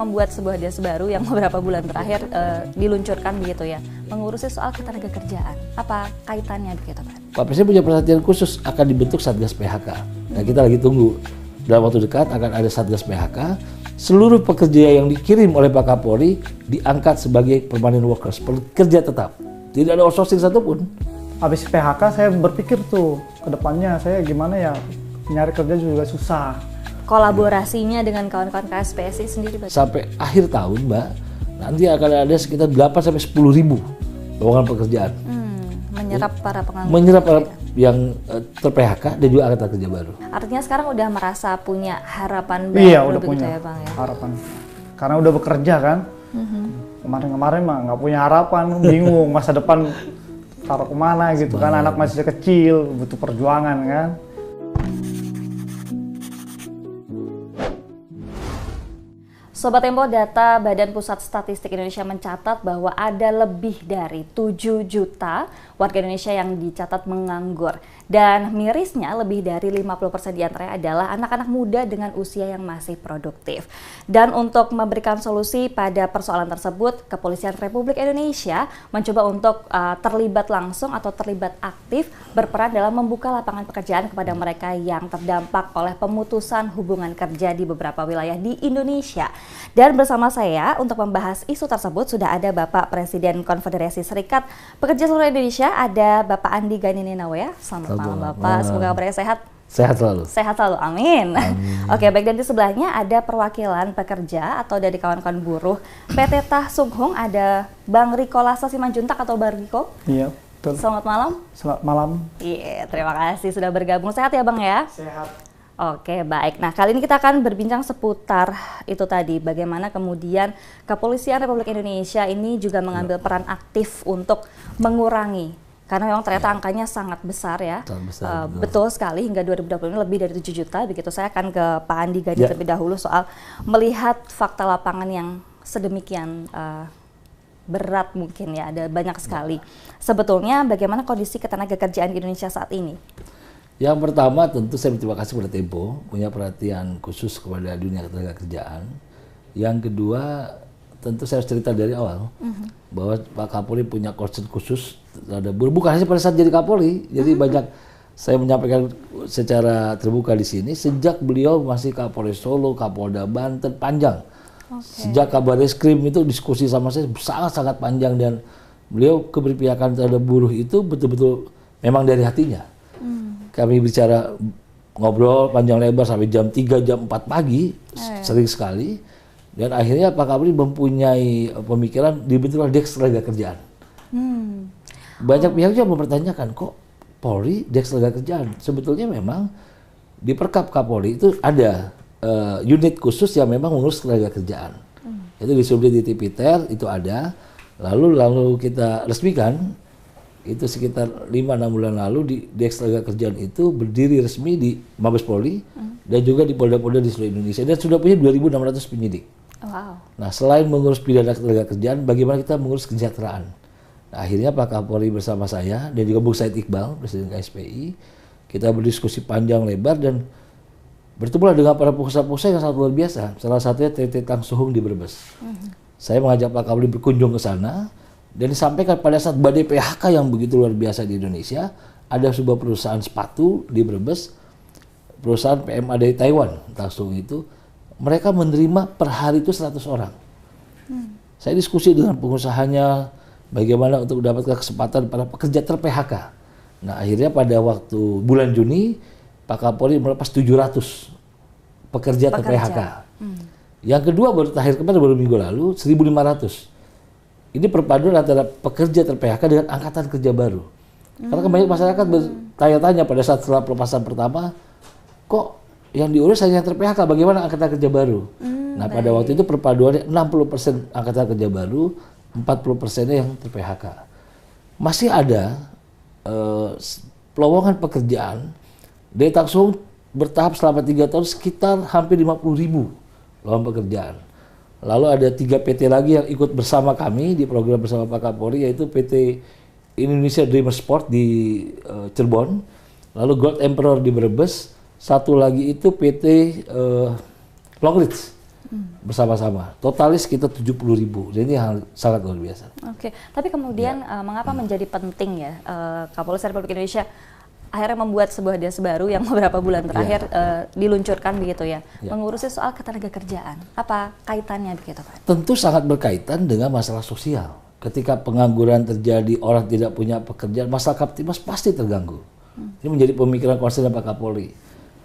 membuat sebuah dinas baru yang beberapa bulan terakhir diluncurkan begitu ya, mengurusi soal ketenaga kerjaan. Apa kaitannya begitu Pak? Pak Presiden punya perhatian khusus akan dibentuk Satgas PHK. Nah kita lagi tunggu, dalam waktu dekat akan ada Satgas PHK. Seluruh pekerja yang dikirim oleh Pak Kapolri diangkat sebagai permanent workers, pekerja tetap. Tidak ada outsourcing satupun. Habis PHK saya berpikir tuh ke depannya saya gimana ya, nyari kerja juga susah. Kolaborasinya dengan kawan-kawan KSPSI sendiri Pak? Sampai akhir tahun Mbak, nanti akan ada sekitar 8-10 ribu lowongan pekerjaan. Menyerap para pengangguran. Menyerap para yang ter-PHK dan juga angkatan kerja baru. Artinya sekarang udah merasa punya harapan baru. Iya, udah punya ya, Bang, ya? harapan. Karena udah bekerja kan. Kemarin-kemarin mah nggak punya harapan, bingung masa depan taruh kemana gitu kan. Anak masih kecil, butuh perjuangan kan. Sobat Tempo, data Badan Pusat Statistik Indonesia mencatat bahwa ada lebih dari 7 juta warga Indonesia yang dicatat menganggur. Dan mirisnya lebih dari 50% diantaranya adalah anak-anak muda dengan usia yang masih produktif. Dan untuk memberikan solusi pada persoalan tersebut, Kepolisian Republik Indonesia mencoba untuk terlibat langsung atau terlibat aktif berperan dalam membuka lapangan pekerjaan kepada mereka yang terdampak oleh pemutusan hubungan kerja di beberapa wilayah di Indonesia. Dan bersama saya untuk membahas isu tersebut sudah ada Bapak Presiden Konfederasi Serikat Pekerja Seluruh Indonesia, ada Bapak Andi Gani Ninawea. Selamat malam Bapak, semoga kabarnya sehat. Sehat selalu. Sehat selalu, amin. Oke, baik, dan di sebelahnya ada perwakilan pekerja atau dari kawan-kawan buruh PT Tah Sung Hung, ada Bang Riko Lasa Simanjuntak atau Bang Riko. Iya, betul. Selamat malam. Selamat malam. Iya, terima kasih sudah bergabung. Sehat ya Bang ya? Sehat. Oke, baik. Nah, kali ini kita akan berbincang seputar itu tadi, bagaimana kemudian Kepolisian Republik Indonesia ini juga mengambil peran aktif untuk mengurangi, karena memang ternyata angkanya sangat besar ya. Sangat besar, betul sekali, hingga 2020 ini lebih dari 7 juta. Begitu, saya akan ke Pak Andi Gani terlebih dahulu soal melihat fakta lapangan yang sedemikian berat mungkin ya, ada banyak sekali. Sebetulnya bagaimana kondisi ketenaga kerjaan di Indonesia saat ini? Yang pertama tentu saya berterima kasih kepada Tempo, punya perhatian khusus kepada dunia ketenaga kerjaan. Yang kedua tentu saya harus cerita dari awal bahwa Pak Kapolri punya concern khusus terhadap buruh, bukan hanya pada saat jadi Kapolri. Jadi banyak saya menyampaikan secara terbuka di sini sejak beliau masih Kapolres Solo, Kapolda Banten, panjang. Sejak Kabar Reskrim itu diskusi sama saya sangat-sangat panjang, dan beliau keberpihakan terhadap buruh itu betul-betul memang dari hatinya. Kami bicara, ngobrol panjang lebar sampai jam 3, jam 4 pagi, sering sekali. Dan akhirnya Pak Kapolri mempunyai pemikiran dibentuklah Deks Tenaga Kerjaan. Banyak pihak juga mempertanyakan, kok Polri Deks Tenaga Kerjaan? Sebetulnya memang di Perkap Kapolri itu ada unit khusus yang memang mengurus tenaga kerjaan. Itu di Subdit di Tipiter itu ada. Lalu kita resmikan. Itu sekitar 5-6 bulan lalu di Deks Tenaga Kerjaan itu berdiri resmi di Mabes Polri dan juga di Polda-Polda di seluruh Indonesia, dan sudah punya 2.600 penyidik. Wow. Nah, selain mengurus pidana ketenaga kerjaan, bagaimana kita mengurus kesejahteraan? Nah, akhirnya Pak Kapolri bersama saya dan juga Bung Said Iqbal, Presiden KSPI, kita berdiskusi panjang lebar dan bertemulah dengan para pengusaha-pengusaha yang sangat luar biasa. Salah satunya PT Tah Sung Hung di Brebes. Saya mengajak Pak Kapolri berkunjung ke sana. Dan disampaikan pada saat badai PHK yang begitu luar biasa di Indonesia, ada sebuah perusahaan sepatu di Brebes, perusahaan PMA dari Taiwan, Tah Sung itu, mereka menerima per hari itu 100 orang. Saya diskusi dengan pengusahanya, bagaimana untuk mendapatkan kesempatan para pekerja ter-PHK. Nah, akhirnya pada waktu bulan Juni, Pak Kapolri melepas 700 pekerja ter-PHK. Yang kedua, baru terakhir kemarin, baru minggu lalu, 1.500. Ini perpaduan antara pekerja ter-PHK dengan angkatan kerja baru. Karena banyak masyarakat bertanya-tanya pada saat setelah pelepasan pertama, kok yang diurus hanya ter-PHK, bagaimana angkatan kerja baru? Nah, pada waktu itu perpaduannya 60% angkatan kerja baru, 40%-nya yang ter-PHK. Masih ada pelowongan pekerjaan. Dari Tah Sung Hung bertahap selama 3 tahun sekitar hampir 50.000 lowongan pekerjaan. Lalu ada 3 PT lagi yang ikut bersama kami di program bersama Pak Kapolri, yaitu PT Indonesia Dreamer Sport di Cirebon, lalu Gold Emperor di Brebes, satu lagi itu PT Long Ridge bersama-sama. Totalis kita 70.000. Jadi ini hal sangat luar biasa. Oke, tapi kemudian mengapa menjadi penting ya Kapolres Republik Indonesia akhirnya membuat sebuah DAS baru yang beberapa bulan terakhir diluncurkan begitu ya, mengurusi soal ketenagakerjaan. Apa kaitannya begitu Pak? Tentu sangat berkaitan dengan masalah sosial. Ketika pengangguran terjadi, orang tidak punya pekerjaan, masalah Kamtibmas pasti terganggu. Ini menjadi pemikiran konsen Pak Kapolri.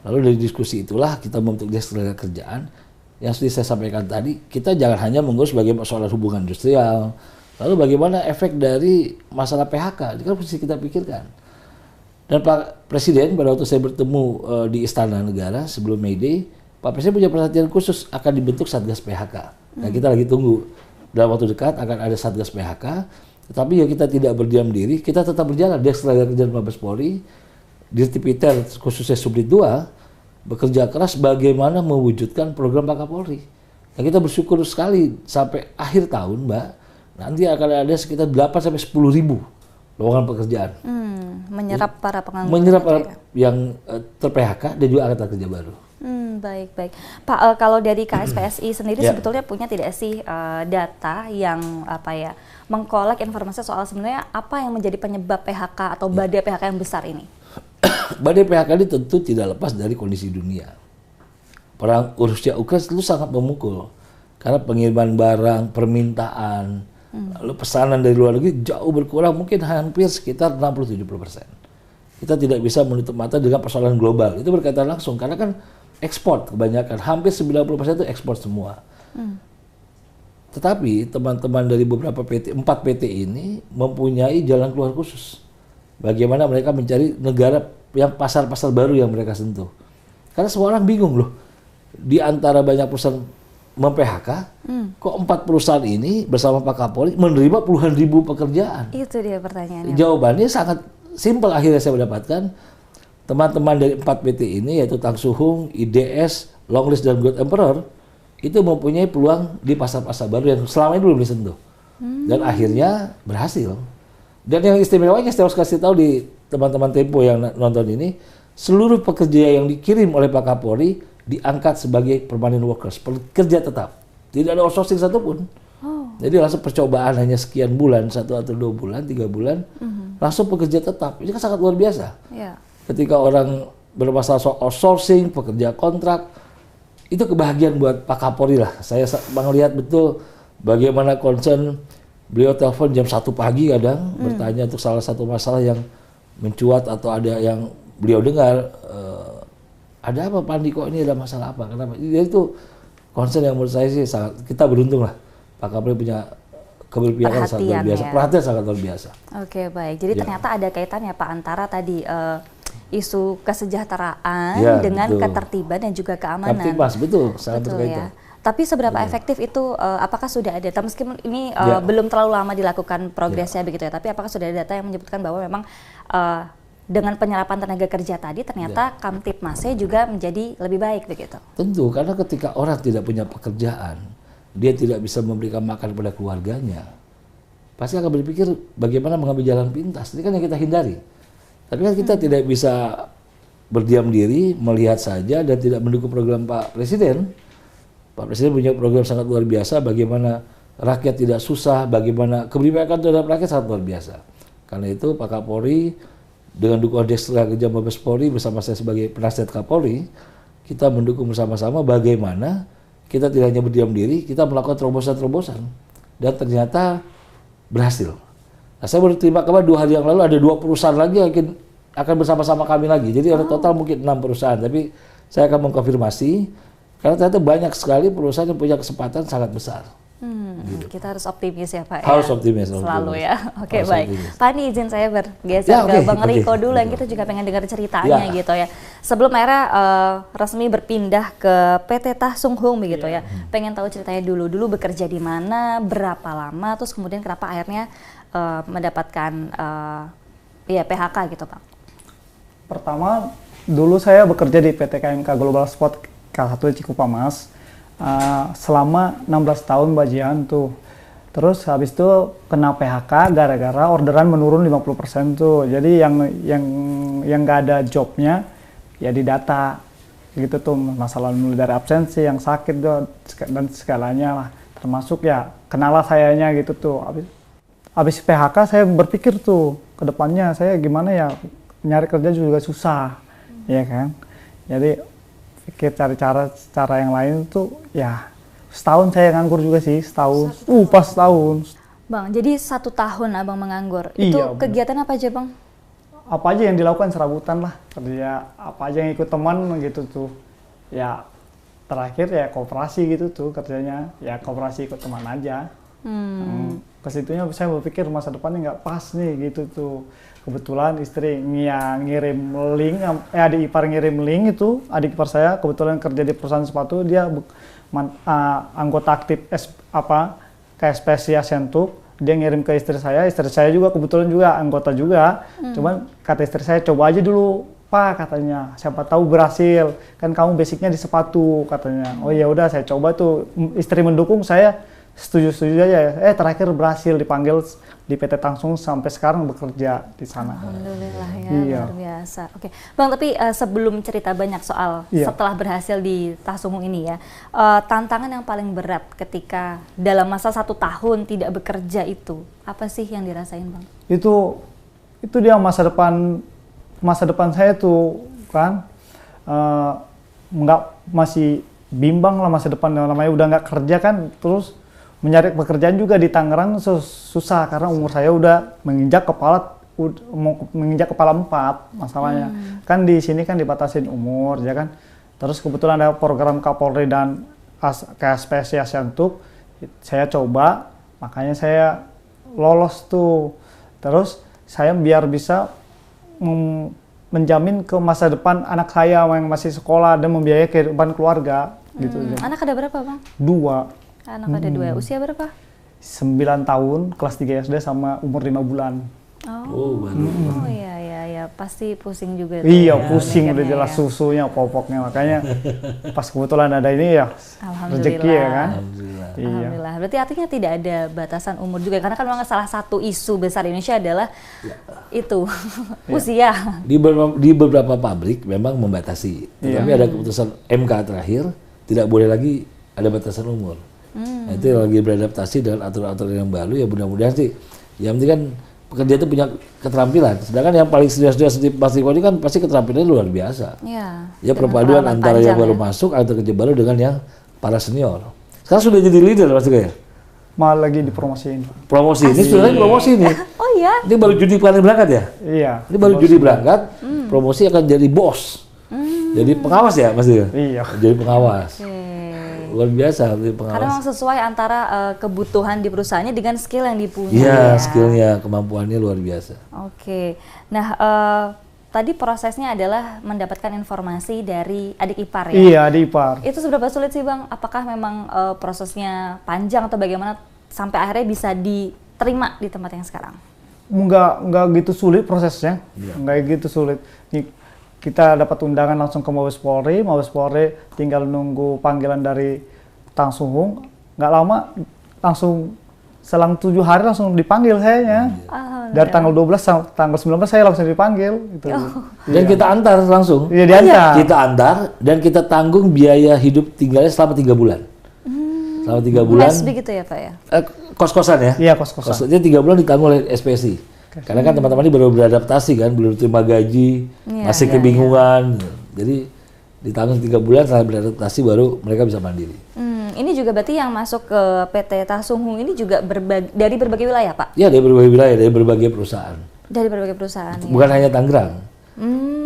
Lalu dari diskusi itulah kita membentuk DAS Ketenagakerjaan. Yang sudah saya sampaikan tadi, kita jangan hanya mengurus bagaimana soal hubungan industrial, lalu bagaimana efek dari masalah PHK, itu kan mesti kita pikirkan. Dan Pak Presiden pada waktu saya bertemu di Istana Negara sebelum May Day, Pak Presiden punya perhatian khusus akan dibentuk Satgas PHK. Nah kita lagi tunggu, dalam waktu dekat akan ada Satgas PHK, tetapi ya kita tidak berdiam diri, kita tetap berjalan. DAS Ketenagakerjaan Mabes Polri, Dirtipiter khususnya Subdit 2, bekerja keras bagaimana mewujudkan program Pak Kapolri. Nah, kita bersyukur sekali sampai akhir tahun, Mbak, nanti akan ada sekitar 8-10 ribu lowongan pekerjaan. Menyerap para pengangguran. Menyerap para yang ter-PHK dan juga angkatan kerja baru. Baik. Pak, kalau dari KSPSI sendiri sebetulnya punya tidak sih data yang mengkolek informasi soal sebenarnya apa yang menjadi penyebab PHK atau badai PHK yang besar ini? Badai PHK ini tentu tidak lepas dari kondisi dunia. Perang Rusia Ukraina itu sangat memukul karena pengiriman barang, permintaan, lalu pesanan dari luar negeri jauh berkurang, mungkin hampir sekitar 60-70%. Kita tidak bisa menutup mata dengan persoalan global. Itu berkaitan langsung karena kan ekspor kebanyakan, hampir 90% itu ekspor semua. Tetapi teman-teman dari beberapa PT, 4 PT ini mempunyai jalan keluar khusus. Bagaimana mereka mencari negara yang pasar-pasar baru yang mereka sentuh. Karena semua orang bingung loh. Di antara banyak perusahaan mem-PHK, kok 4 perusahaan ini bersama Pak Kapolri menerima puluhan ribu pekerjaan? Itu dia pertanyaannya. Jawabannya sangat simpel akhirnya saya mendapatkan. Teman-teman dari 4 PT ini yaitu Tang Suhung, IDS, Longlist, dan Gold Emperor itu mempunyai peluang di pasar-pasar baru yang selama ini belum disentuh. Dan akhirnya berhasil. Dan yang istimewanya saya harus kasih tahu di teman-teman Tempo yang nonton ini, seluruh pekerja yang dikirim oleh Pak Kapolri diangkat sebagai permanent workers, pekerja tetap. Tidak ada outsourcing satupun. Jadi langsung percobaan hanya sekian bulan, 1 atau 2 bulan, 3 bulan, langsung pekerja tetap. Ini kan sangat luar biasa. Ketika orang bermasalah soal outsourcing, pekerja kontrak, itu kebahagiaan buat Pak Kapolri lah. Saya melihat betul bagaimana concern. Beliau telepon jam 1 pagi kadang bertanya untuk salah satu masalah yang mencuat atau ada yang beliau dengar, ada apa Pak Andi, kok ini ada masalah apa, kenapa? Jadi itu concern yang menurut saya sih sangat, kita beruntung lah Pak Kapolri punya keberpihakan sangat luar biasa, perhatian sangat luar biasa. Oke, baik, jadi ternyata ada kaitannya Pak antara tadi isu kesejahteraan dengan ketertiban dan juga keamanan. Kamtibmas, betul, sangat berkaitan. Tapi seberapa efektif itu, apakah sudah ada, meskipun ini belum terlalu lama dilakukan progresnya begitu ya, tapi apakah sudah ada data yang menyebutkan bahwa memang dengan penyerapan tenaga kerja tadi ternyata Kamtibmasnya juga menjadi lebih baik begitu? Tentu, karena ketika orang tidak punya pekerjaan, dia tidak bisa memberikan makan kepada keluarganya, pasti akan berpikir bagaimana mengambil jalan pintas. Ini kan yang kita hindari. Tapi kan kita tidak bisa berdiam diri, melihat saja dan tidak mendukung program Pak Presiden. Pak Presiden punya program sangat luar biasa, bagaimana rakyat tidak susah, bagaimana keberpihakan terhadap rakyat sangat luar biasa. Karena itu Pak Kapolri dengan dukungan DAS Ketenagakerjaan Mabes Polri bersama saya sebagai penasihat Kapolri, kita mendukung bersama-sama bagaimana kita tidak hanya berdiam diri, kita melakukan terobosan-terobosan dan ternyata berhasil. Nah, saya baru terima kabar 2 hari yang lalu ada 2 perusahaan lagi yang akan bersama-sama kami lagi. Jadi ada total mungkin 6 perusahaan, tapi saya akan mengkonfirmasi. Karena ternyata banyak sekali perusahaan yang punya kesempatan sangat besar. Gitu. Kita harus optimis ya Pak. Harus optimis. Selalu ya. Oke, baik. Optimis. Pak, ini izin saya bergeser ke Bang Riko dulu yang kita juga pengen dengar ceritanya gitu ya. Sebelum era resmi berpindah ke PT Tah Sung Hung begitu ya. Pengen tahu ceritanya dulu. Dulu bekerja di mana, berapa lama, terus kemudian kenapa akhirnya mendapatkan PHK gitu Pak. Pertama, dulu saya bekerja di PT KMK Global Sport K1 Cikupamas selama 16 tahun bajian tuh. Terus habis itu kena PHK gara-gara orderan menurun 50% tuh. Jadi yang nggak ada jobnya ya didata gitu tuh, masalah mulai dari absensi, yang sakit dan segalanya lah, termasuk ya kenalah sayanya gitu tuh. Habis PHK saya berpikir tuh ke depannya saya gimana ya, nyari kerja juga susah, ya kan. Jadi pikir cari cara yang lain tuh ya. Setahun saya nganggur juga sih, setahun. Pas setahun. Bang, jadi 1 tahun abang menganggur. Iya, Itu bener. kegiatan apa aja bang? Apa aja yang dilakukan serabutan lah, kerja apa aja yang ikut teman gitu tuh. Ya terakhir ya koperasi gitu tuh kerjanya, ya koperasi ikut teman aja. Kesitunya saya berpikir masa depannya nggak pas nih gitu tuh. Kebetulan istri ngirim link, adik ipar ngirim link itu, adik ipar saya kebetulan kerja di perusahaan sepatu, dia anggota aktif KSPSI Asiantuk. Dia ngirim ke istri saya juga kebetulan juga anggota juga. Cuman kata istri saya, coba aja dulu Pak, katanya, siapa tahu berhasil, kan kamu basicnya di sepatu, katanya. Oh ya udah, saya coba tuh, istri mendukung, saya setuju aja. Terakhir berhasil dipanggil di PT Tangsung, sampai sekarang bekerja di sana. Alhamdulillah ya, Iya. luar biasa. Oke, bang, tapi sebelum cerita banyak soal setelah berhasil di Tangsung ini ya, tantangan yang paling berat ketika dalam masa 1 tahun tidak bekerja itu apa sih yang dirasain bang? Itu dia masa depan saya tuh kan, masih bimbang lah masa depan, namanya udah nggak kerja kan, terus mencari pekerjaan juga di Tangerang susah karena umur saya udah menginjak kepala 4 masalahnya. Kan di sini kan dibatasin umur ya kan. Terus kebetulan ada program Kapolri dan KSPSI Asiantuk, saya coba, makanya saya lolos tuh. Terus saya biar bisa menjamin ke masa depan anak saya yang masih sekolah dan membiayai kehidupan keluarga gitu. Anak ada berapa bang? 2. Anak ada 2, usia berapa? 9 tahun, kelas 3 SD sama umur 5 bulan. Oh iya, pasti pusing juga. Iya, ya, pusing udah mikirnya jelas ya. susunya, popoknya, makanya pas kebetulan ada ini ya rezeki ya kan. Alhamdulillah. Iya. Alhamdulillah. Berarti artinya tidak ada batasan umur juga, karena kan memang salah satu isu besar Indonesia adalah itu usia. Di beberapa pabrik memang membatasi, tetapi ada keputusan MK terakhir tidak boleh lagi ada batasan umur. Nah, itu lagi beradaptasi dengan aturan-aturan yang baru, ya mudah-mudahan sih. Yang penting kan pekerja itu punya keterampilan. Sedangkan yang paling serius-serius di plastik ini kan pasti keterampilannya luar biasa. Iya. Ya perpaduan antara yang baru masuk atau kerja baru dengan yang para senior. Sekarang sudah jadi leader Mas Tiga ya? Malah lagi dipromosiin. Promosi ini sudah promosi nih. Oh iya. Ini baru judi paling berangkat ya? Iya. Ini baru judi berangkat, promosi akan jadi bos. Jadi pengawas ya Mas Tiga? Iya. Jadi pengawas. Luar biasa jadi pengawas. Karena memang sesuai antara kebutuhan di perusahaannya dengan skill yang dipunya. Iya, skillnya, kemampuannya luar biasa. Oke. Nah, tadi prosesnya adalah mendapatkan informasi dari adik ipar ya? Iya, adik ipar. Itu seberapa sulit sih Bang? Apakah memang prosesnya panjang atau bagaimana sampai akhirnya bisa diterima di tempat yang sekarang? Enggak gitu sulit prosesnya. Enggak gitu sulit. Kita dapat undangan langsung ke Mabes Polri tinggal nunggu panggilan dari Tangsung. Nggak lama, langsung selang 7 hari langsung dipanggil sayanya. Dari tanggal 12 sampai tanggal 19 saya langsung dipanggil. Gitu. Dan kita antar langsung. Iya, diantar. Kita antar dan kita tanggung biaya hidup tinggalnya selama 3 bulan. Selama 3 bulan. Mes begitu ya Pak ya? Kos-kosan ya? Iya, kos-kosan. Jadi 3 bulan ditanggung oleh SPSI. Karena kan teman-teman ini baru beradaptasi kan, belum terima gaji, masih kebingungan. Jadi ditanggung 3 bulan setelah beradaptasi baru mereka bisa mandiri. Ini juga berarti yang masuk ke PT Tangsung ini juga dari berbagai wilayah Pak? Ya, dari berbagai wilayah, dari berbagai perusahaan. Dari berbagai perusahaan. Bukan hanya Tangerang.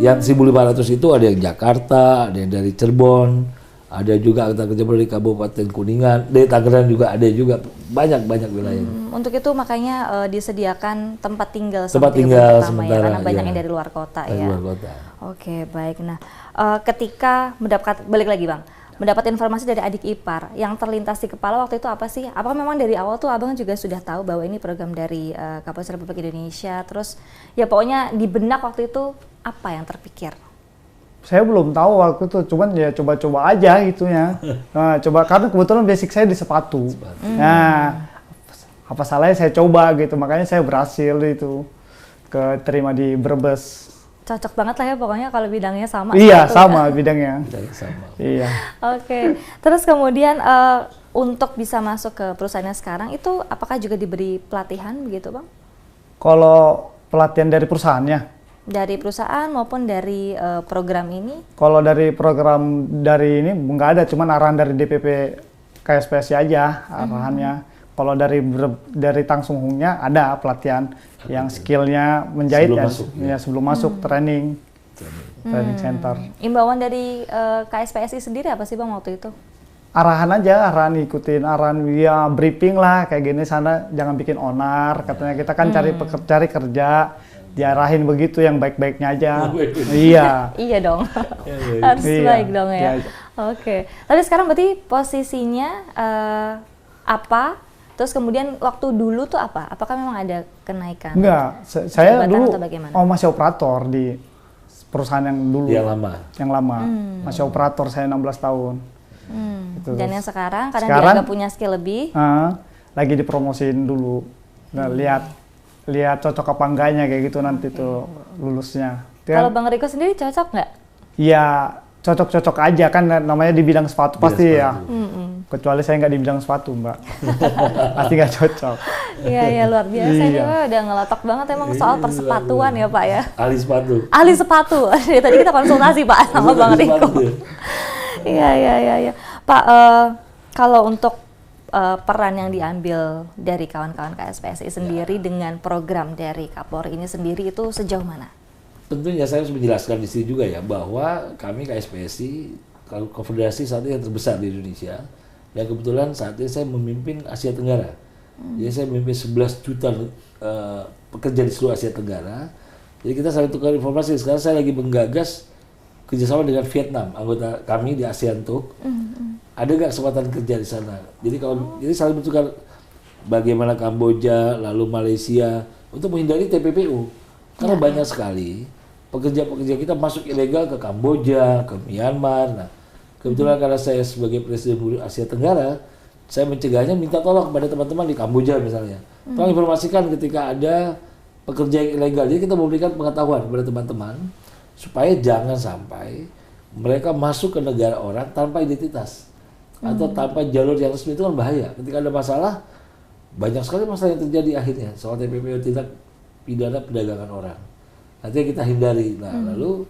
Yang 1.500 itu ada yang Jakarta, ada yang dari Cirebon, ada juga kerja dari Kabupaten Kuningan, dari Tangerang juga ada juga, banyak wilayah. Untuk itu makanya disediakan tempat tinggal tempat pertama tinggal sementara ya, karena banyak ya, yang dari luar kota dari ya. luar kota. Oke, baik. Nah, ketika balik lagi Bang, mendapat informasi dari adik ipar, yang terlintas di kepala waktu itu apa sih? Apakah memang dari awal tuh Abang juga sudah tahu bahwa ini program dari Kapolres Republik Indonesia? Terus ya pokoknya di benak waktu itu apa yang terpikir? Saya belum tahu waktu itu, cuman ya coba-coba aja gitunya. Nah, coba karena kebetulan basic saya di sepatu. Nah, apa salahnya saya coba gitu, makanya saya berhasil itu keterima di Brebes. cocok banget lah ya pokoknya kalau bidangnya sama. Iya, gitu sama ya. bidangnya. Sama. Iya. Oke, terus kemudian untuk bisa masuk ke perusahaannya sekarang itu apakah juga diberi pelatihan begitu Bang? Kalau pelatihan dari perusahaannya? Dari perusahaan maupun dari program ini? Kalau dari program dari ini nggak ada, cuman arahan dari DPP KSPSI aja arahannya. Kalau dari Tang Sung Hungnya ada pelatihan yang skillnya menjahit Sebelum ya, masuk, ya sebelum masuk training center. Imbauan dari KSPSI sendiri apa sih Bang waktu itu? Arahan aja, arahan ikutin arahan ya briefing lah kayak gini sana jangan bikin onar katanya kita kan cari kerja diarahin begitu yang baik-baiknya aja. Iya. Iya dong. Harus baik dong ya. Oke. Tapi sekarang berarti posisinya apa? Terus kemudian waktu dulu tuh apa? Apakah memang ada kenaikan? Enggak, saya dulu masih operator di perusahaan yang dulu. Yang lama. Masih operator saya 16 tahun. Gitu. Dan yang sekarang karena dianggap punya skill lebih. Lagi dipromosin dulu. Nah, lihat cocok apa enggaknya kayak gitu nanti tuh lulusnya. Kalau Bang Riko sendiri cocok nggak? Iya, cocok-cocok aja kan namanya di bidang sepatu pasti ya. Kecuali saya nggak di bidang sepatu Mbak. Pasti nggak cocok. Iya luar biasa ini udah ngelotok banget emang soal persepatuan ya Pak ya. Ahli sepatu. Ahli sepatu. Tadi kita konsultasi Pak sama Bang Riko. Iya. Pak, kalau untuk peran yang diambil dari kawan-kawan KSPSI sendiri dengan program dari Kapolri ini sendiri itu sejauh mana? Tentunya saya harus menjelaskan di sini juga ya bahwa kami KSPSI konfederasi saat ini yang terbesar di Indonesia dan kebetulan saat ini saya memimpin Asia Tenggara. Jadi saya memimpin 11 juta pekerja di seluruh Asia Tenggara. Jadi kita saling tukar informasi. Sekarang saya lagi menggagas kerjasama dengan Vietnam, anggota kami di ASEAN Talk. Ada nggak kesempatan kerja di sana? Jadi jadi saling bertukar bagaimana Kamboja, lalu Malaysia untuk menghindari TPPU. Karena banyak sekali pekerja-pekerja kita masuk ilegal ke Kamboja, ke Myanmar. Nah, kebetulan karena saya sebagai Presiden Buruh Asia Tenggara, saya mencegahnya minta tolong kepada teman-teman di Kamboja misalnya. Tolong informasikan ketika ada pekerja yang ilegal. Jadi kita memberikan pengetahuan kepada teman-teman supaya jangan sampai mereka masuk ke negara orang tanpa identitas atau tanpa jalur yang resmi. Itu kan bahaya. Ketika ada masalah, banyak sekali masalah yang terjadi akhirnya soal TPPU, tindak pidana perdagangan orang. Nanti kita hindari. Nah, lalu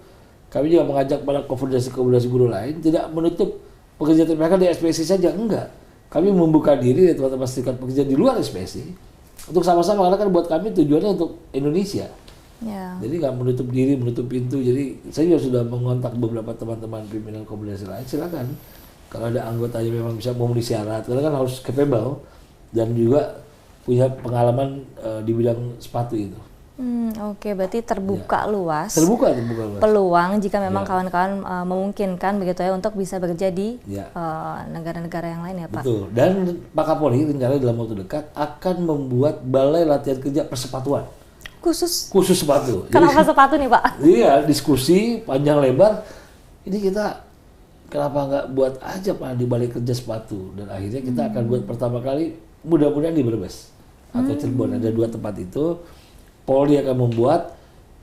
kami juga mengajak para konfederasi buruh lain tidak menutup pekerja TPK di SPSI saja, enggak. Kami membuka diri dari teman-teman serikat pekerja di luar SPSI untuk sama-sama, karena kan buat kami tujuannya untuk Indonesia. Jadi nggak menutup diri, menutup pintu. Jadi saya juga sudah mengontak beberapa teman-teman pimpinan konfederasi lain. Silakan kalau ada anggotanya memang bisa memenuhi syarat, karena kan harus capable dan juga punya pengalaman di bidang sepatu itu. Oke, berarti terbuka luas. Terbuka luas. Peluang jika memang kawan-kawan memungkinkan begitu ya untuk bisa bekerja di negara-negara yang lain ya Pak. Betul. Dan Pak Kapolri rencana dalam waktu dekat akan membuat balai latihan kerja persepatuan. Khusus sepatu. Kenapa sepatu nih Pak? Iya, diskusi panjang lebar. Ini kita kenapa nggak buat aja Pak di balai kerja sepatu, dan akhirnya kita akan buat pertama kali mudah-mudahan di Brebes atau Cirebon. Ada 2 tempat itu. Polri akan membuat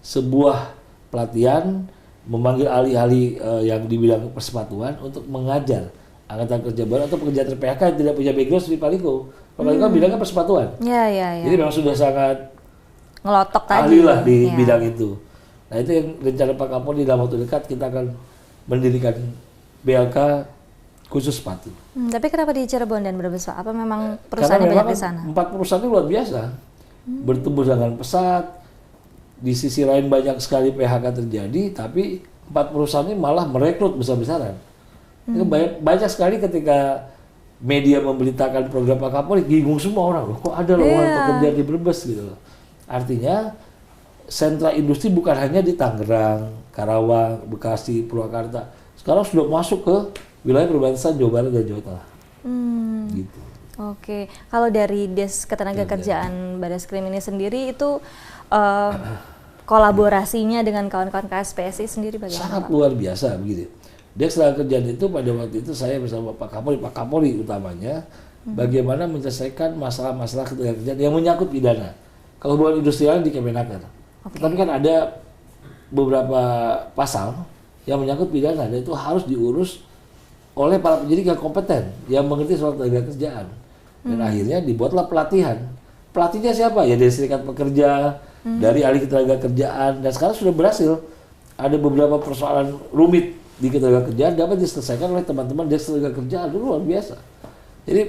sebuah pelatihan, memanggil ahli-ahli yang di bidang persepatuan untuk mengajar angkatan kerja baru atau pekerja PHK yang tidak punya background seperti Pak Riko. Pak Riko bidangnya persepatuan. Jadi memang sudah sangat ngelotok ahli lah di bidang itu. Nah, itu yang rencana Pak Kapolri dalam waktu dekat kita akan mendirikan BLK khusus sepatu. Tapi kenapa di Cirebon dan Brebes Pak? Apa memang perusahaannya banyak di sana? 4 perusahaannya luar biasa. Bertumbuh dengan pesat. Di sisi lain banyak sekali PHK terjadi, tapi 4 perusahaan ini malah merekrut besar-besaran. Itu banyak sekali ketika media memberitakan program Pak Kapolri, bingung semua orang, kok ada lowongan pekerjaan di Brebes gitu loh. Artinya sentra industri bukan hanya di Tangerang, Karawang, Bekasi, Purwakarta. Sekarang sudah masuk ke wilayah perbatasan Jawa Barat dan Jawa Tengah. Gitu. Oke, kalau dari Des Ketenagakerjaan Badaskrim ini sendiri itu kolaborasinya dengan kawan-kawan KSPSI sendiri bagaimana? Sangat luar biasa begitu. Des Ketenagakerjaan itu pada waktu itu saya bersama Pak Kapolri utamanya, bagaimana menyelesaikan masalah-masalah ketenagakerjaan yang menyangkut pidana. Kalau bukan industrial di Kemenaker. Tapi kan ada beberapa pasal yang menyangkut pidana dan itu harus diurus oleh para penyidik yang kompeten yang mengerti soal tenaga kerjaan. Dan akhirnya dibuatlah pelatihan. Pelatihnya siapa? Ya dari serikat pekerja, dari ahli ketenaga kerjaan, dan sekarang sudah berhasil. Ada beberapa persoalan rumit di ketenaga kerjaan dapat diselesaikan oleh teman-teman dari ketenaga kerjaan. Itu luar biasa. Jadi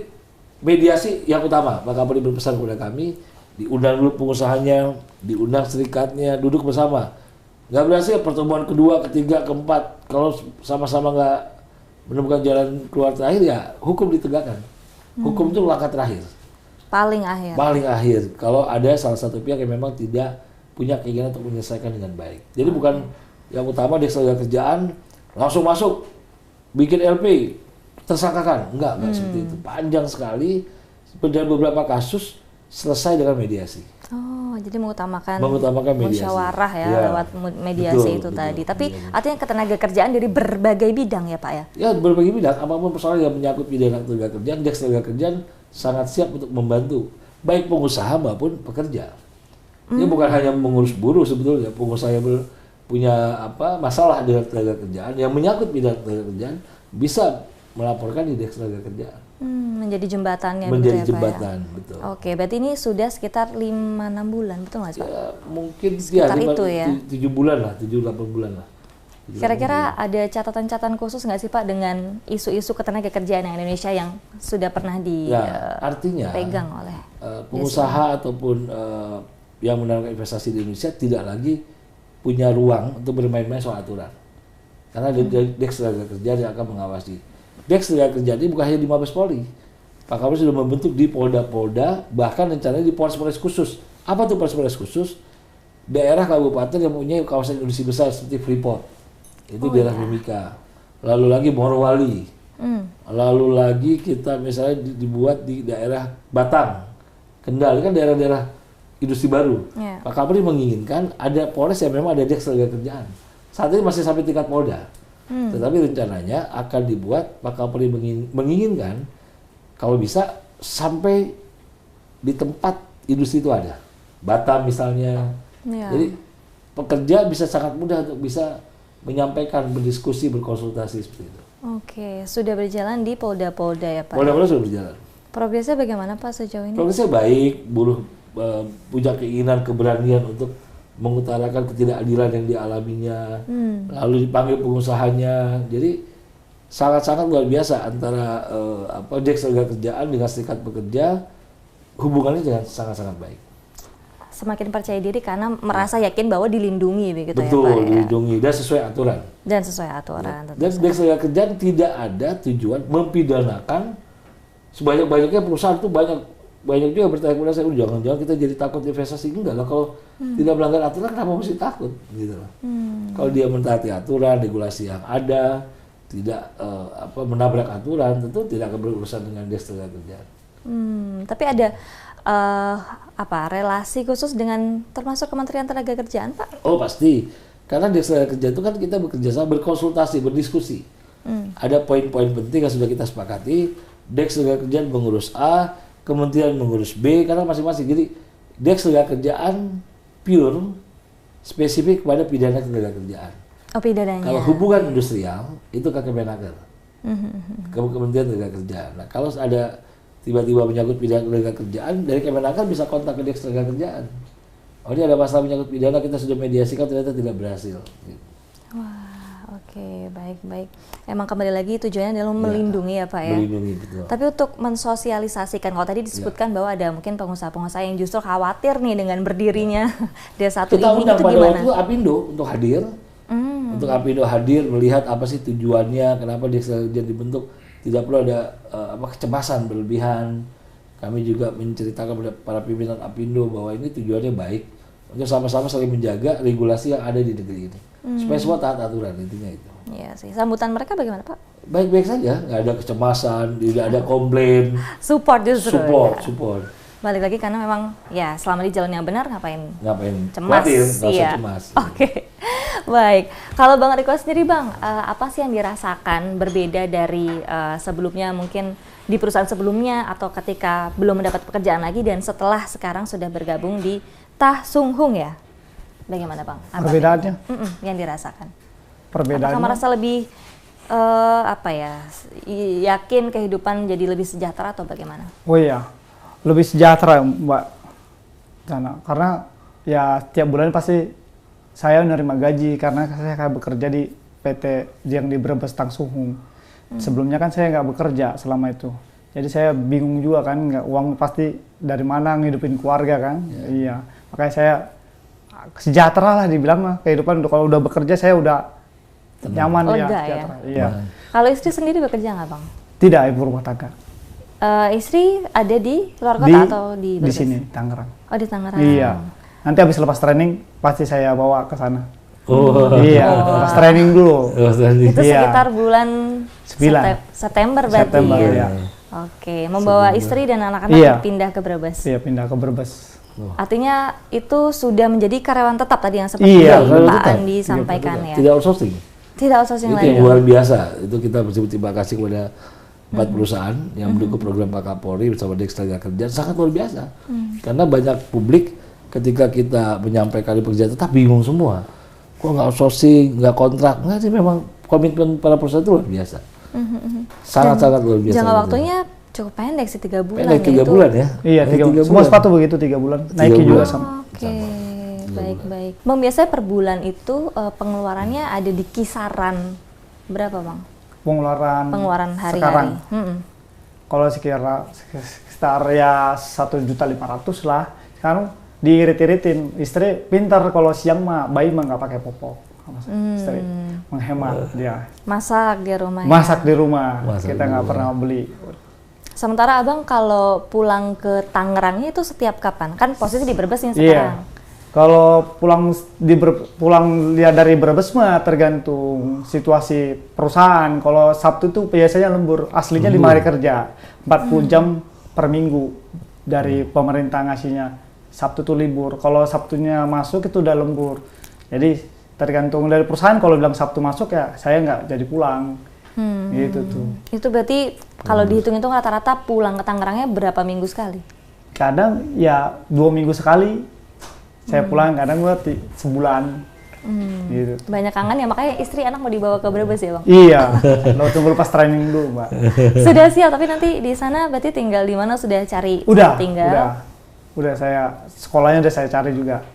mediasi yang utama. Pak Kapolri berpesan kepada kami, diundang dulu pengusahanya, diundang serikatnya, duduk bersama. Nggak berhasil pertemuan kedua, ketiga, keempat, kalau sama-sama nggak menemukan jalan keluar terakhir, ya hukum ditegakkan. Hukum itu langkah terakhir. Paling akhir. Paling akhir. Kalau ada salah satu pihak yang memang tidak punya keinginan untuk menyelesaikan dengan baik. Jadi bukan yang utama dia ketenaga kerjaan langsung masuk bikin LP tersangkakan. Enggak seperti itu. Panjang sekali. Dan beberapa kasus selesai dengan mediasi. Oh, jadi mengutamakan mediasi. Musyawarah ya, lewat mediasi itu tadi. Tapi artinya ketenaga kerjaan dari berbagai bidang ya Pak ya? Ya, berbagai bidang. Apapun persoalan yang menyangkut pidana tenaga kerjaan, Deks Tenaga Kerjaan sangat siap untuk membantu. Baik pengusaha maupun pekerja. Dia bukan hanya mengurus buruh sebetulnya. Pengusaha yang punya masalah dengan tenaga kerjaan, yang menyangkut pidana tenaga kerjaan, bisa melaporkan di Deks Tenaga Kerjaan. Menjadi jembatannya menjadi gitu ya, jembatan, Pak ya? betul. Oke, berarti ini sudah sekitar 5-6 bulan, betul nggak sih Pak? Ya, mungkin sekitar itu ya? 7 bulan lah, 7-8 bulan lah. Kira-kira ada catatan-catatan khusus nggak sih Pak dengan isu-isu ketenaga kerjaan yang Indonesia yang sudah pernah dipegang oleh pengusaha ataupun yang menanamkan investasi di Indonesia tidak lagi punya ruang untuk bermain-main soal aturan. Karena Deks Tenaga Kerjaan yang akan mengawasi. Deks Tenaga Kerjaan ini bukan hanya di Mabes Polri. Pak Kapolri sudah membentuk di Polda-Polda, bahkan rencananya di Polres-Polres khusus. Apa tuh Polres-Polres khusus? Daerah kabupaten yang mempunyai kawasan industri besar seperti Freeport. Itu daerah Mimika. Lalu lagi Morowali. Lalu lagi kita misalnya dibuat di daerah Batang, Kendal, kan daerah-daerah industri baru. Pak Kapolri menginginkan ada Polres yang memang ada Deks Tenaga Kerjaan. Saat ini masih sampai tingkat Polda. Tetapi rencananya akan dibuat, Pak Kapolri menginginkan kalau bisa sampai di tempat industri itu ada. Batam misalnya. Jadi pekerja bisa sangat mudah untuk bisa menyampaikan, berdiskusi, berkonsultasi seperti itu. Oke, sudah berjalan di Polda-Polda ya Pak? Polda-Polda sudah berjalan. Progresnya bagaimana Pak sejauh ini? Progresnya baik, buruh punya keinginan, keberanian untuk mengutarakan ketidakadilan yang dialaminya, lalu dipanggil pengusahanya. Jadi sangat-sangat luar biasa antara Deks Tenaga Kerjaan dengan serikat pekerja, hubungannya dengan sangat-sangat baik. Semakin percaya diri karena merasa yakin bahwa dilindungi begitu. Betul, ya Pak? dilindungi dan sesuai aturan. Dan sesuai aturan. Ya. Dan Deks Tenaga Kerjaan tidak ada tujuan mempidanakan. Sebanyak-banyaknya perusahaan itu banyak juga bertanya kepada saya, jangan-jangan kita jadi takut investasi. Enggak lah, kalau tidak melanggar aturan kenapa mesti takut gitu loh. Kalau dia mentaati aturan, regulasi yang ada, tidak menabrak aturan, tentu tidak akan berurusan dengan Deks Tenaga Kerjaan. Tapi ada relasi khusus dengan termasuk Kementerian Tenaga Kerjaan Pak? Oh pasti, karena Deks Tenaga Kerjaan itu kan kita bekerja sama, berkonsultasi, berdiskusi. Ada poin-poin penting yang sudah kita sepakati. Deks Tenaga Kerjaan mengurus A, Kementerian mengurus B, karena masing-masing. Jadi Deks Tenaga Kerjaan pure spesifik kepada pidana tenaga kerjaan. Oh, pidananya. Kalau hubungan industrial itu ke Kemenaker, Kementerian Tenaga Kerjaan. Nah, kalau ada tiba-tiba menyangkut pidana tenaga kerjaan, dari Kemenaker bisa kontak ke Deks Tenaga Kerjaan. Oh, ini ada masalah menyangkut pidana, kita sudah mediasikan, ternyata tidak berhasil. Wah, oke, baik-baik. Emang kembali lagi tujuannya adalah melindungi ya Pak ya? Melindungi, betul. Tapi untuk mensosialisasikan, kalau tadi disebutkan bahwa ada mungkin pengusaha-pengusaha yang justru khawatir nih dengan berdirinya D1 kita ini, undang itu pada gimana? waktu itu Apindo untuk hadir. Untuk Apindo hadir, melihat apa sih tujuannya, kenapa Deks Tenaga Kerjaan dibentuk. Tidak perlu ada kecemasan berlebihan. Kami juga menceritakan kepada para pimpinan Apindo bahwa ini tujuannya baik untuk sama-sama saling menjaga regulasi yang ada di negeri ini, supaya semua taat aturan, intinya itu. Iya sih. Sambutan mereka bagaimana Pak? Baik-baik saja, nggak ada kecemasan, tidak ada komplain. Support justru. Support. Balik lagi karena memang ya selama di jalan yang benar ngapain cemas? Khawatir, nggak usah cemas. Oke. Baik, kalau Bang Riko sendiri Bang, apa sih yang dirasakan berbeda dari sebelumnya, mungkin di perusahaan sebelumnya atau ketika belum mendapat pekerjaan lagi dan setelah sekarang sudah bergabung di Tah Sung Hung ya? bagaimana Bang? Perbedaannya? Yang dirasakan. Perbedaannya? Apakah merasa lebih yakin kehidupan jadi lebih sejahtera atau bagaimana? Oh iya, lebih sejahtera Mbak Jana. Karena ya tiap bulan pasti saya menerima gaji karena saya kayak bekerja di PT yang di Brebes Tangsuhung. Sebelumnya kan saya nggak bekerja selama itu. Jadi saya bingung juga kan, uang pasti dari mana ngidupin keluarga kan. Iya, makanya saya sejahtera lah dibilang mah kehidupan. Kalau udah bekerja saya udah nyaman ya, sejahtera. Iya. Kalau istri sendiri bekerja nggak Bang? Tidak, ibu rumah tangga. Istri ada di luar kota atau di Brebes? Di sini, Tangerang. Oh di Tangerang. Iya. Nanti habis lepas training pasti saya bawa ke sana. Oh. Iya, lepas training dulu. Itu sekitar bulan 9. September berarti. September, ya. Oke, membawa istri dan anak-anak pindah ke Brebes. Iya, pindah ke Brebes. Artinya itu sudah menjadi karyawan tetap tadi yang seperti Pak Andi sampaikan ya. Tidak outsourcing. Tidak outsourcing lagi. Itu yang luar biasa. Itu kita berterima kasih kepada 4 perusahaan yang mendukung program Pak Kapolri bersama Dinas Tenaga Kerja, sangat luar biasa. Karena banyak publik ketika kita menyampaikan di pekerjaan tetap bingung semua. Kok nggak outsourcing, nggak kontrak? Nggak sih, memang komitmen para perusahaan itu luar biasa. Sangat-sangat luar biasa. Jangka waktunya cukup pendek sih, 3 bulan. Pendek 3 bulan ya? Iya, 3 bulan. Semua sepatu begitu 3 bulan. Nike juga sama. Oke, baik-baik. Bang, biasanya per bulan itu pengeluarannya ada di kisaran berapa Bang? Pengeluaran hari-hari. Kalau sekitar ya 1.500.000 lah. Sekarang diirit-iritin. Istri pintar, kalau siang mah bayi mah nggak pakai popok. Istri menghemat dia. Masak di rumah. Masak di rumah. Kita nggak pernah beli. Sementara Abang kalau pulang ke Tangerangnya itu setiap kapan? Kan posisi di Brebes nih sekarang. Iya. Kalau pulang lihat dari Brebes mah tergantung situasi perusahaan. Kalau Sabtu tuh biasanya lembur, aslinya 5 hari kerja, 40 jam per minggu dari pemerintah ngasihnya. Sabtu tuh libur. Kalau Sabtunya masuk itu udah lembur. Jadi tergantung dari perusahaan. Kalau bilang Sabtu masuk ya saya nggak jadi pulang. Gitu tuh. Itu berarti kalau dihitung-hitung rata-rata pulang ke Tangerangnya berapa minggu sekali? Kadang ya 2 minggu sekali. Saya pulang, kadang gua sebulan. Gitu. Banyak kangen ya, makanya istri anak mau dibawa ke Brebes ya Bang? Iya, lo tunggu lepas training dulu Mbak. Sudah siap, tapi nanti di sana berarti tinggal di mana, sudah cari tinggal? Udah saya, sekolahnya udah saya cari juga.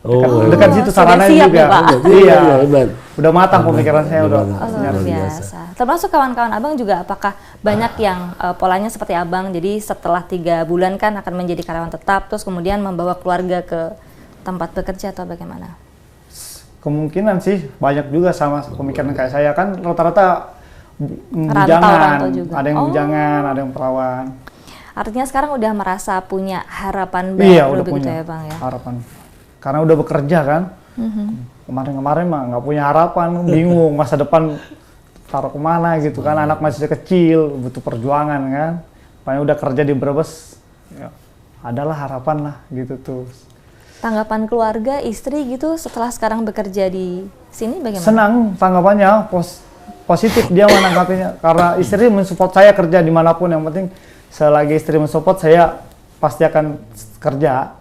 Dekat situ sarananya juga. Iya, udah matang pemikiran saya udah. Luar biasa. Termasuk kawan-kawan Abang juga, apakah banyak yang polanya seperti Abang, jadi setelah 3 bulan kan akan menjadi karyawan tetap, terus kemudian membawa keluarga ke tempat bekerja atau bagaimana? Kemungkinan sih banyak juga sama pemikiran kayak saya, kan rata-rata bujangan, ada yang bujangan, ada yang perawan. Artinya sekarang udah merasa punya harapan baru udah begitu punya ya Bang ya? Harapan, karena udah bekerja kan. Kemarin-kemarin mah nggak punya harapan, bingung masa depan taruh kemana gitu kan, anak masih kecil, butuh perjuangan kan. Makanya udah kerja di Brebes, ya, adalah harapan lah gitu tuh. Tanggapan keluarga, istri gitu setelah sekarang bekerja di sini bagaimana? Senang tanggapannya, positif dia menanggapinya. Karena istri mensupport saya kerja dimanapun, yang penting selagi istri mensupport saya pasti akan kerja.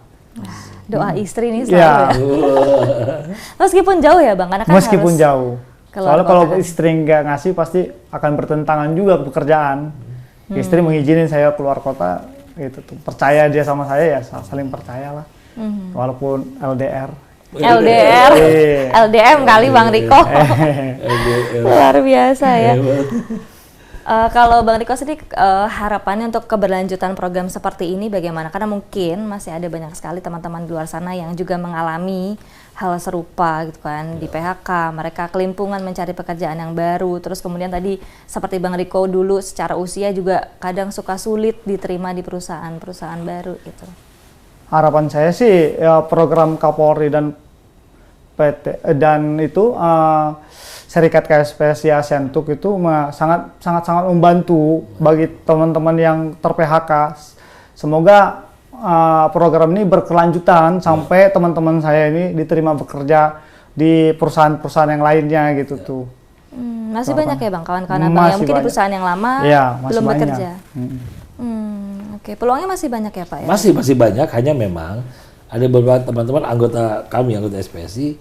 Doa istri ini selalu ya. Meskipun jauh ya Bang? Karena kan meskipun jauh. Soalnya kalau istri nggak ngasih pasti akan bertentangan juga pekerjaan. Istri mengizinin saya keluar kota, gitu tuh. Percaya dia sama saya ya, saling percaya lah. Walaupun LDR, LDM kali Bang Riko. Luar biasa ya. Kalau Bang Riko sendiri harapannya untuk keberlanjutan program seperti ini bagaimana? Karena mungkin masih ada banyak sekali teman-teman di luar sana yang juga mengalami hal serupa gitu kan, di PHK, mereka kelimpungan mencari pekerjaan yang baru, terus kemudian tadi seperti Bang Riko dulu secara usia juga kadang suka sulit diterima di perusahaan-perusahaan baru gitu. Harapan saya sih ya, program Kapolri dan PT dan itu Serikat KSPSI Asiantuk itu sangat membantu bagi teman-teman yang ter-PHK. Semoga program ini berkelanjutan sampai teman-teman saya ini diterima bekerja di perusahaan-perusahaan yang lainnya gitu tuh. Masih banyak ya Bang kawan-kawan Abang yang mungkin di perusahaan yang lama belum bekerja. Oke, peluangnya masih banyak ya Pak ya? Masih banyak, hanya memang ada beberapa teman-teman anggota kami, anggota SPSI,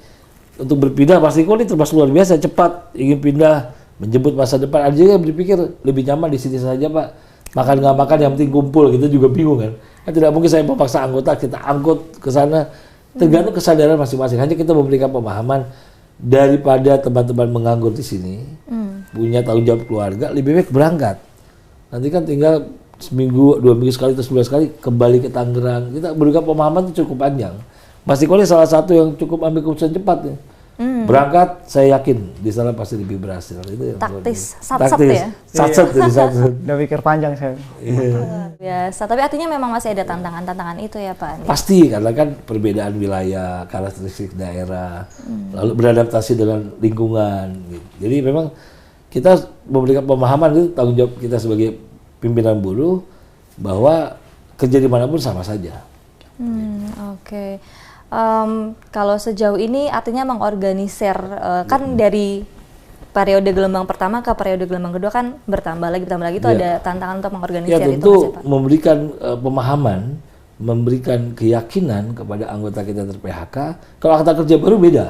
untuk berpindah Mas Riko ini termasuk luar biasa cepat, ingin pindah, menjemput masa depan. Ada juga yang berpikir lebih nyaman di sini saja Pak, makan nggak makan yang penting kumpul, kita juga bingung kan. Kan tidak mungkin saya memaksa anggota kita angkut ke sana, tergantung kesadaran masing-masing. Hanya kita memberikan pemahaman daripada teman-teman menganggur di sini, punya tanggung jawab keluarga, lebih baik berangkat. Nanti kan tinggal seminggu, 2 minggu sekali atau sebulan sekali kembali ke Tangerang. Kita berikan pemahaman itu cukup panjang. Mas Riko ini salah satu yang cukup ambil keputusan cepat ya. Berangkat, saya yakin di sana pasti lebih berhasil. Itu yang Taktis, sat-sat ya? Sat-sat jadi sat-sat. Udah pikir panjang saya. Biasa, tapi artinya memang masih ada tantangan-tantangan itu ya Pak Andi? Pasti, karena kan perbedaan wilayah, karakteristik daerah, lalu beradaptasi dengan lingkungan. Gitu. Jadi memang kita memberikan pemahaman itu tanggung jawab kita sebagai pimpinan buruh bahwa kerja dimanapun sama saja. Oke. Kalau sejauh ini artinya mengorganisir kan dari periode gelombang pertama ke periode gelombang kedua kan bertambah lagi itu ada tantangan untuk mengorganisir ya, itu tentu Mas, ya, Pak? memberikan pemahaman, memberikan keyakinan kepada anggota kita ter-PHK. Kalau angkatan kerja baru beda,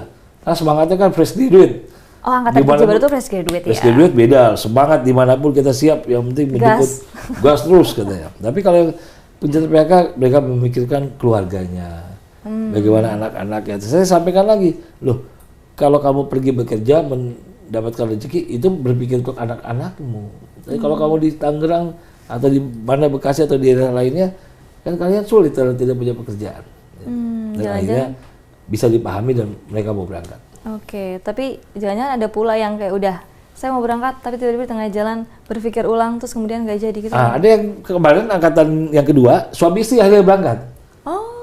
karena semangatnya kan fresh graduate. Oh, angkatan kerja baru itu fresh graduate ya? Fresh graduate beda, semangat dimanapun kita siap, yang penting menjemput gas terus katanya. Tapi kalau yang penjara PHK, mereka memikirkan keluarganya, bagaimana anak-anaknya. Saya sampaikan lagi, loh, kalau kamu pergi bekerja mendapatkan rezeki itu berpikir untuk anak-anakmu. Tapi kalau kamu di Tangerang atau di mana Bekasi atau di daerah lainnya, kan kalian sulit kalau tidak punya pekerjaan. Dan akhirnya bisa dipahami dan mereka mau berangkat. Oke, tapi jangan-jangan ada pula yang kayak udah saya mau berangkat tapi tiba-tiba tengah jalan berpikir ulang terus kemudian nggak jadi gitu. Ada yang kemarin angkatan yang kedua suami istri akhirnya berangkat.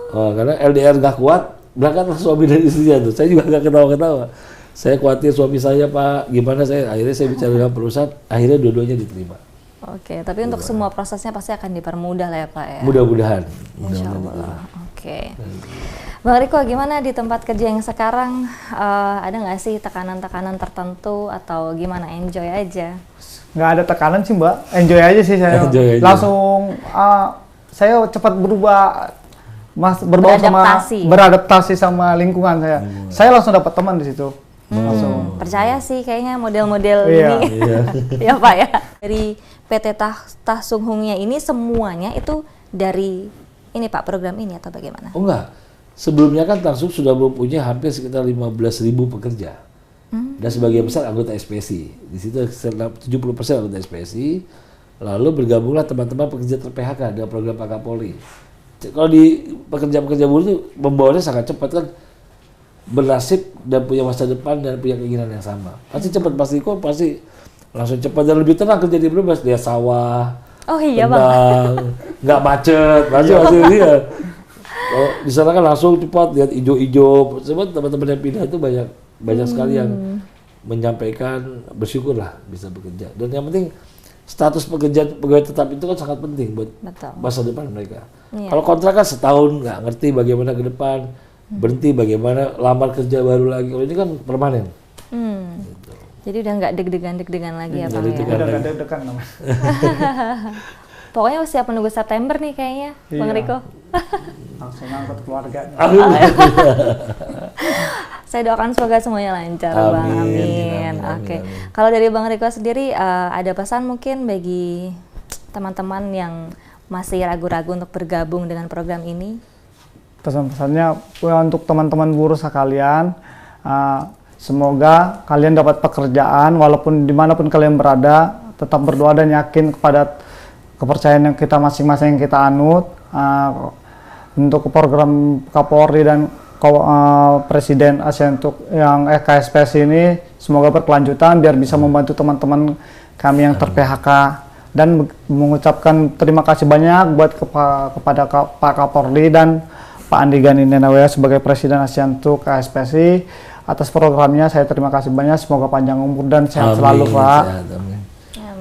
Karena LDR nggak kuat, berangkatlah suami dan istrinya tuh. Saya juga nggak ketawa-ketawa. Saya khawatir suami saya Pak, gimana akhirnya saya bicara dengan perusahaan, akhirnya dua-duanya diterima. Oke, tapi untuk semua prosesnya pasti akan dipermudah lah ya Pak ya? Mudah-mudahan. Insya Allah. Oke. Bang Riko, gimana di tempat kerja yang sekarang? Ada nggak sih tekanan-tekanan tertentu atau gimana? Enjoy aja? Nggak ada tekanan sih Mbak, enjoy aja sih saya. Enjoy aja. Langsung saya cepat berubah, beradaptasi sama lingkungan saya. Saya langsung dapat teman di situ. Langsung. Percaya sih kayaknya model-model ini. Ya Pak ya. Dari PT Tah Sung Hungnya ini semuanya itu dari ini Pak, program ini atau bagaimana? Oh enggak. Sebelumnya kan Tangsung sudah mempunyai hampir sekitar 15.000 pekerja. Dan sebagian besar anggota SPSI. Di situ 70% anggota SPSI. Lalu bergabunglah teman-teman pekerja ter-PHK dengan program Pak Kapolri. Kalau di pekerja-pekerja buruh itu membawanya sangat cepat kan, bernasib dan punya masa depan dan punya keinginan yang sama. Pasti cepat, pasti langsung cepat dan lebih tenang kerja di bebas. Dia sawah, tenang, nggak macet, pasti dia. Oh, di sana kan langsung cepat lihat hijau-hijau. Sebab teman-teman yang pindah itu banyak sekali yang menyampaikan bersyukurlah bisa bekerja. Dan yang penting status pegawai tetap itu kan sangat penting buat masa depan mereka. Kalau kontrak kan setahun nggak ngerti bagaimana ke depan, berhenti bagaimana lamar kerja baru lagi. Kalau ini kan permanen. Gitu. Jadi udah nggak deg-degan lagi ya Bang ya? Udah nggak deg-degan namanya. Pokoknya siap menunggu September nih kayaknya, Bang Riko. Langsung ngangkut keluarga. Saya doakan semoga semuanya lancar, Bang. Amin. Oke. Kalau dari Bang Riko sendiri, ada pesan mungkin bagi teman-teman yang masih ragu-ragu untuk bergabung dengan program ini? Pesan-pesannya untuk teman-teman buruh sekalian, semoga kalian dapat pekerjaan walaupun dimanapun kalian berada, tetap berdoa dan yakin kepada kepercayaan yang kita masing-masing yang kita anut. Untuk program Kapolri dan Presiden ASEAN untuk yang KSPS ini semoga berkelanjutan biar bisa membantu teman-teman kami yang ter-PHK, dan mengucapkan terima kasih banyak buat kepada Pak Kapolri dan Pak Andi Gani Nenawea sebagai Presiden ASEAN untuk KSPSI atas programnya. Saya terima kasih banyak, semoga panjang umur dan sehat selalu Pak.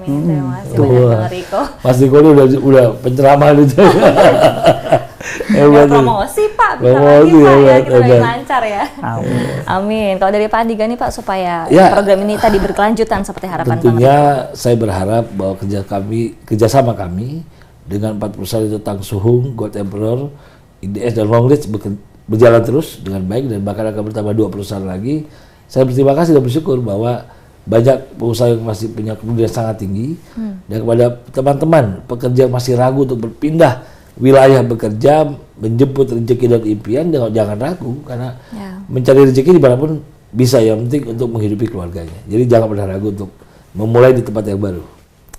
Terima kasih banyak Bang Riko. Mas Riko udah penceramah itu. Promosi Pak, promosi ya, kita lebih lancar ya. Amin. Kalau dari Pak Andi Gani Pak, supaya program ini tadi berkelanjutan seperti harapan Bang Riko. Tentunya saya berharap bahwa kerjasama kami dengan 4 perusahaan itu Tang Sung Hung, Gold Emperor, IDS dan Long Reach berjalan terus dengan baik dan bahkan akan bertambah 2 perusahaan lagi. Saya berterima kasih dan bersyukur bahwa banyak pengusaha yang masih punya kemudian sangat tinggi dan kepada teman-teman pekerja yang masih ragu untuk berpindah wilayah bekerja, menjemput rezeki dan impian, jangan ragu karena mencari rezeki dimanapun bisa, yang penting untuk menghidupi keluarganya. Jadi jangan pernah ragu untuk memulai di tempat yang baru.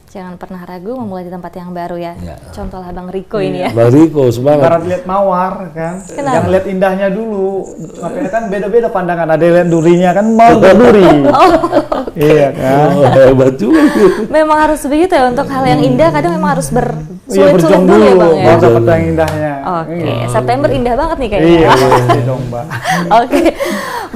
Jangan pernah ragu memulai di tempat yang baru ya. Contohlah Bang Riko ini ya. Bang Riko semangat. Ibarat lihat mawar kan, jangan lihat indahnya dulu. Makanya kan beda-beda pandangan. Ada yang lihat durinya kan mau berduri. Iya kan. Hebat juga. Memang harus begitu ya, untuk hal yang indah kadang memang harus bersulit-sulit berjuang dulu ya Bang ya. baru dapat yang indahnya. Oke, September indah banget nih kayaknya. Iya, pasti dong Mbak. Oke,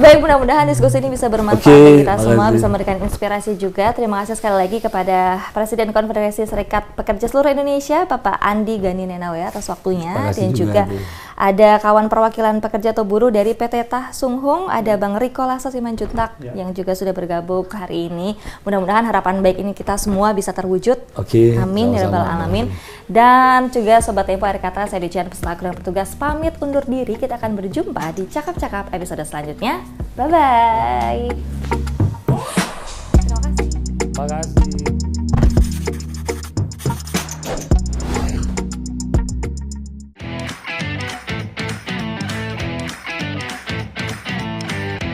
baik, mudah-mudahan diskusi ini bisa bermanfaat bagi kita semua, bisa memberikan inspirasi juga. Terima kasih sekali lagi kepada Presiden Konfederasi Serikat Pekerja Seluruh Indonesia, Bapak Andi Gani Nenawe atas waktunya, dan juga ada kawan perwakilan pekerja atau buruh dari PT Tah Sung Hung, ada Bang Riko Lasa Simanjuntak yang juga sudah bergabung hari ini. Mudah-mudahan harapan baik ini kita semua bisa terwujud. Amin ya rabbal alamin. Dan juga Sobat Tempo, akhir kata saya Dijan Peselaku Petugas pamit undur diri. Kita akan berjumpa di Cakap-Cakap episode selanjutnya. Bye-bye. Terima kasih. Terima kasih.